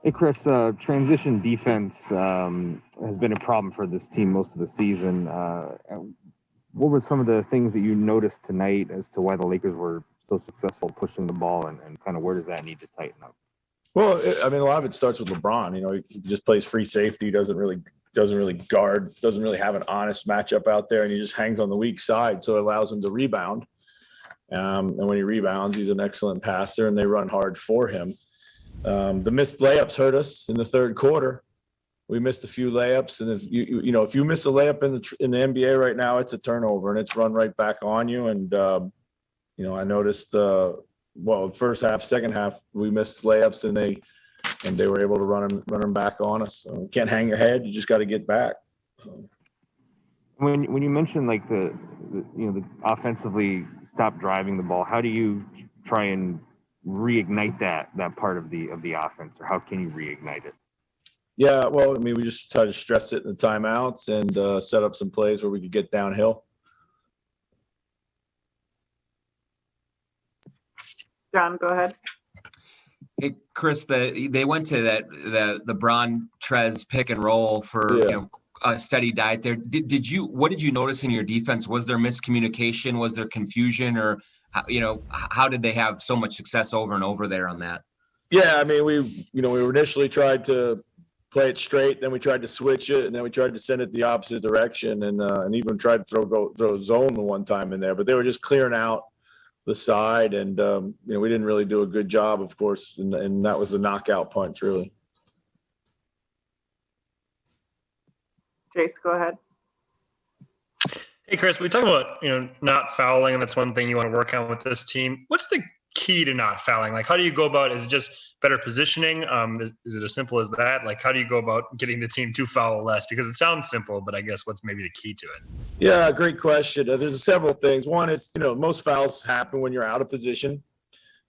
Hey, Chris, transition defense has been a problem for this team most of the season. What were some of the things that you noticed tonight as to why the Lakers were so successful pushing the ball, and kind of where does that need to tighten up? Well, I mean, a lot of it starts with LeBron. You know, he just plays free safety, doesn't really guard, doesn't really have an honest matchup out there, and he just hangs on the weak side, so it allows him to rebound. And when he rebounds, he's an excellent passer, and they run hard for him. The missed layups hurt us in the third quarter. We missed a few layups, and if you miss a layup in the NBA right now, it's a turnover and it's run right back on you. And I noticed the first half, second half, we missed layups, and they were able to run them back on us. So you can't hang your head; you just got to get back. When you mentioned like the offensively stop driving the ball, how do you try and reignite that part of the offense, or how can you reignite it? Yeah, well, I mean, we just try to stress it in the timeouts and set up some plays where we could get downhill. John, go ahead. Hey, Chris, they went to the Bron Trez pick and roll for a steady diet there. What did you notice in your defense? Was there miscommunication? Was there confusion, or how did they have so much success over and over there on that? Yeah, I mean, we initially tried to play it straight, then we tried to switch it, and then we tried to send it the opposite direction, and even tried to throw zone the one time in there, but they were just clearing out the side, and we didn't really do a good job, of course, and that was the knockout punch, really. Jace, go ahead. Hey, Chris, we talk about not fouling, and that's one thing you want to work on with this team. What's the key to not fouling? Like, how do you go about it? Is it just better positioning? Is it as simple as that? Like, how do you go about getting the team to foul less? Because it sounds simple, but I guess what's maybe the key to it? Yeah, great question. There's several things. One, it's most fouls happen when you're out of position,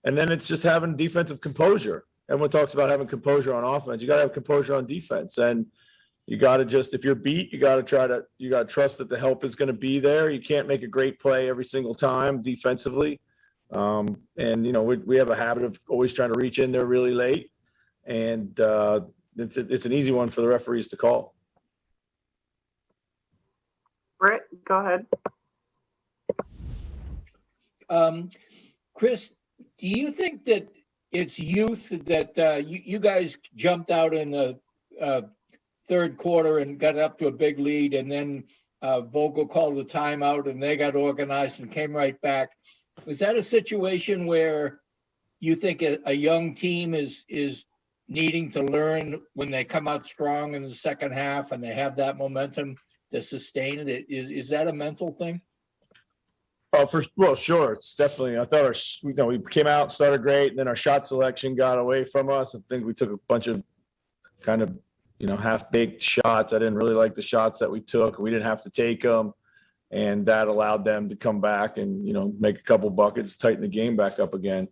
and then it's just having defensive composure. Everyone talks about having composure on offense. You got to have composure on defense, and you got to just, if you're beat, you got to trust that the help is going to be there. You can't make a great play every single time defensively. We have a habit of always trying to reach in there really late, and it's an easy one for the referees to call. Britt, go ahead. Chris, do you think that it's youth that you guys jumped out in the third quarter and got up to a big lead, and then Vogel called a timeout and they got organized and came right back? Is that a situation where you think a young team is needing to learn when they come out strong in the second half and they have that momentum to sustain it? Is that a mental thing? Well, sure. It's definitely, I thought we came out, started great, and then our shot selection got away from us. I think we took a bunch of kind of, half-baked shots. I didn't really like the shots that we took. We didn't have to take them, and that allowed them to come back and, make a couple buckets, tighten the game back up again.